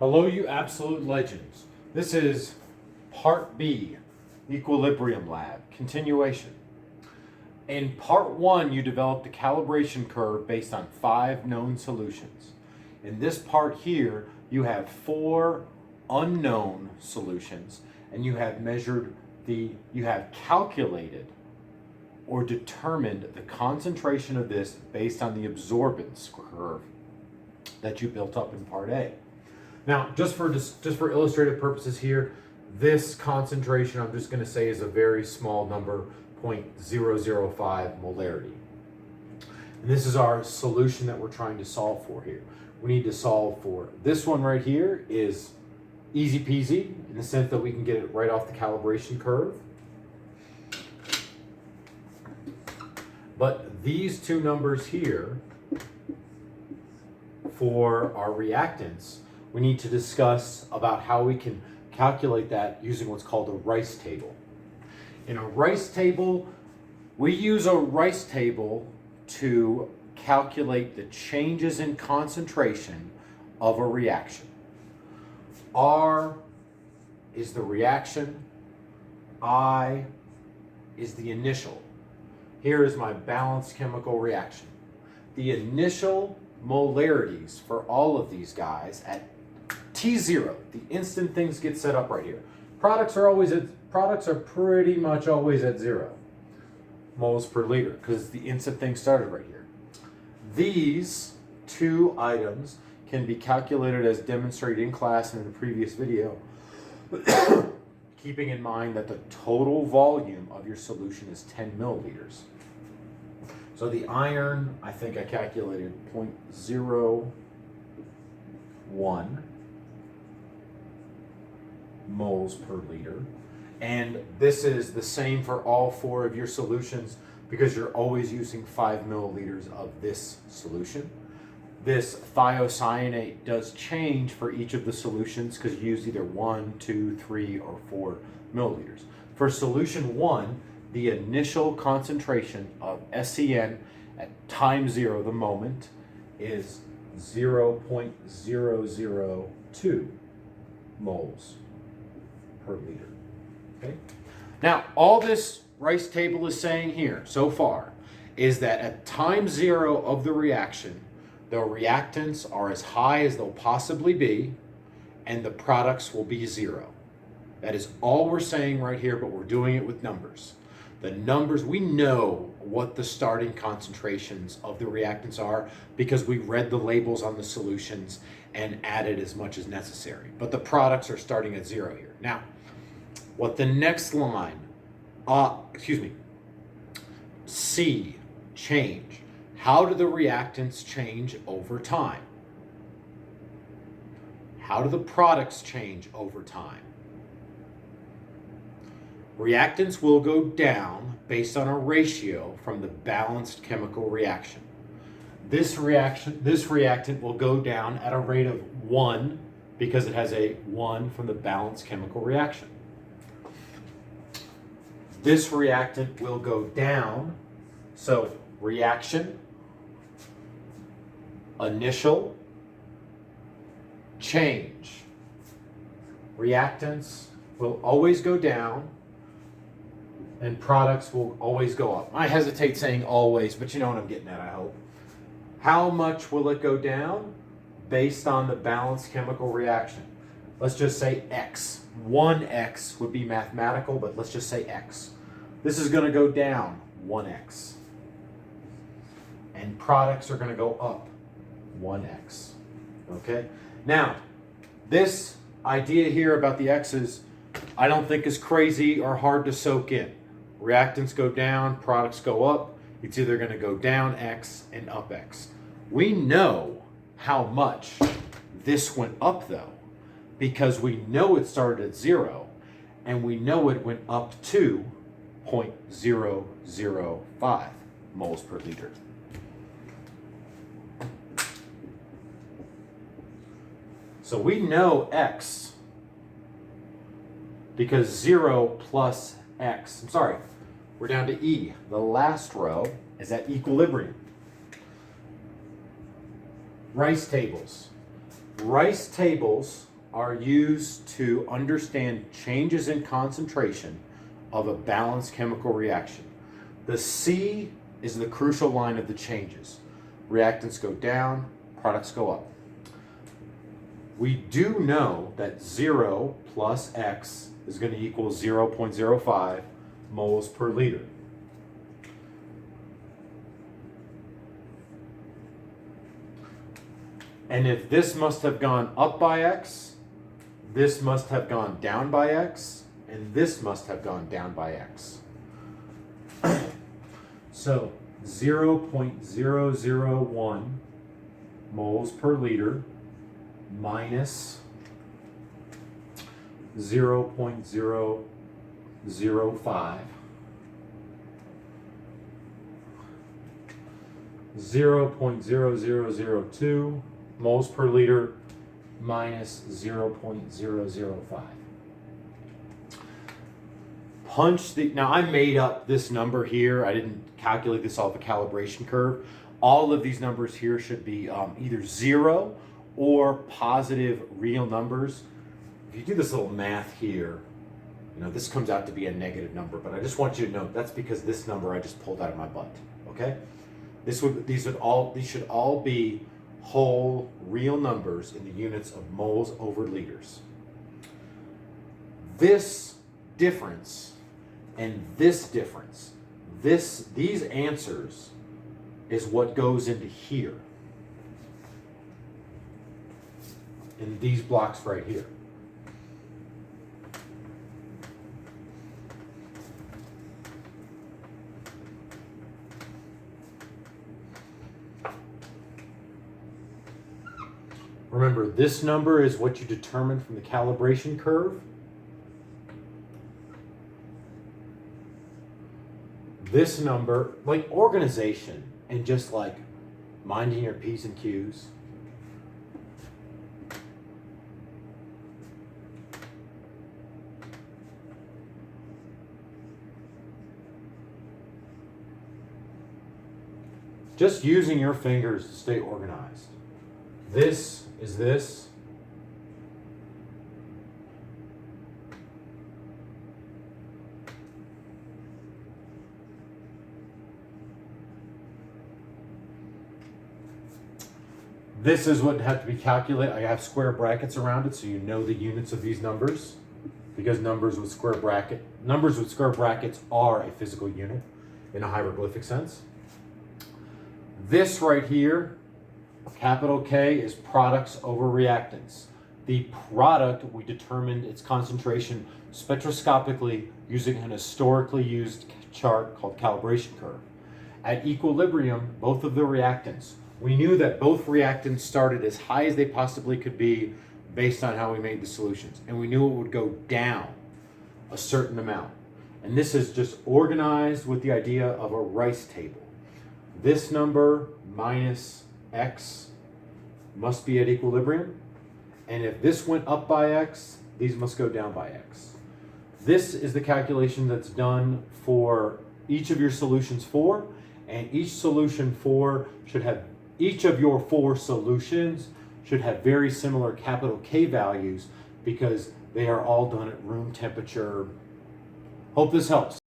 Hello, you absolute legends. This is Part B, Equilibrium Lab, continuation. In Part 1, you developed a calibration curve based on 5 known solutions. In this part here, you have 4 unknown solutions, and you have calculated or determined the concentration of this based on the absorbance curve that you built up in Part A. Now, just for illustrative purposes here, this concentration I'm just going to say is a very small number, 0.005 molarity. And this is our solution that we're trying to solve for here. We need to solve for this one right here is easy peasy in the sense that we can get it right off the calibration curve. But these two numbers here for our reactants, we need to discuss about how we can calculate that using what's called a Rice table. In a Rice table, we use a Rice table to calculate the changes in concentration of a reaction. R is the reaction, I is the initial. Here is my balanced chemical reaction. The initial molarities for all of these guys at T0, the instant things get set up right here. Products are pretty much always at 0 moles per liter because the instant thing started right here. These two items can be calculated as demonstrated in class and in the previous video, keeping in mind that the total volume of your solution is 10 milliliters. So the iron, I think I calculated 0.01 moles per liter. And this is the same for all 4 of your solutions because you're always using 5 milliliters of this solution. This thiocyanate does change for each of the solutions because you use either 1, 2, 3, or 4 milliliters. For solution 1, the initial concentration of SCN at time 0, the moment, is 0.002 moles per liter. Okay? Now, all this Rice table is saying here so far is that at time 0 of the reaction, the reactants are as high as they'll possibly be, and the products will be 0. That is all we're saying right here, but we're doing it with numbers. The numbers, we know what the starting concentrations of the reactants are because we read the labels on the solutions and added as much as necessary. But the products are starting at 0 here. Now, what the next line, C, change. How do the reactants change over time? How do the products change over time? Reactants will go down based on a ratio from the balanced chemical reaction. This reactant will go down at a rate of 1 because it has a 1 from the balanced chemical reaction. This reactant will go down, so reaction, initial, change. Reactants will always go down, and products will always go up. I hesitate saying always, but you know what I'm getting at, I hope. How much will it go down? Based on the balanced chemical reaction. Let's just say X. 1x would be mathematical, but let's just say X. This is going to go down 1x. And products are going to go up 1x. Okay? Now, this idea here about the X's, I don't think is crazy or hard to soak in. Reactants go down, products go up. It's either going to go down X and up X. We know how much this went up though, because we know it started at 0 and we know it went up to 0.005 moles per liter. So we know X because 0 plus X, we're down to E. The last row is at equilibrium. Rice tables. Rice tables are used to understand changes in concentration of a balanced chemical reaction. The C is the crucial line of the changes. Reactants go down, products go up. We do know that 0 plus X is going to equal 0.05 moles per liter. And if this must have gone up by X, this must have gone down by X, and this must have gone down by X. So 0.001 moles per liter minus 0.005, 0.0002 moles per liter minus 0.005. Now I made up this number here. I didn't calculate this off a calibration curve. All of these numbers here should be either 0 or positive real numbers. If you do this little math here, this comes out to be a negative number, but I just want you to know that's because this number I just pulled out of my butt, okay? These should all be whole real numbers in the units of moles over liters. This difference and this difference, these answers is what goes into here in these blocks right here. Remember, this number is what you determined from the calibration curve. This number, like organization and just like minding your P's and Q's. Just using your fingers to stay organized. This is this. This is what had to be calculated. I have square brackets around it so you know the units of these numbers, because numbers with square brackets are a physical unit in a hieroglyphic sense. This right here, capital K, is products over reactants. The product, we determined its concentration spectroscopically using an historically used chart called calibration curve. At equilibrium, both of the reactants, we knew that both reactants started as high as they possibly could be based on how we made the solutions. And we knew it would go down a certain amount. And this is just organized with the idea of a rice table. This number minus X must be at equilibrium. And if this went up by X, these must go down by X. This is the calculation that's done for each of your solutions 4. And each solution 4 should have, each of your 4 solutions should have very similar capital K values because they are all done at room temperature. Hope this helps.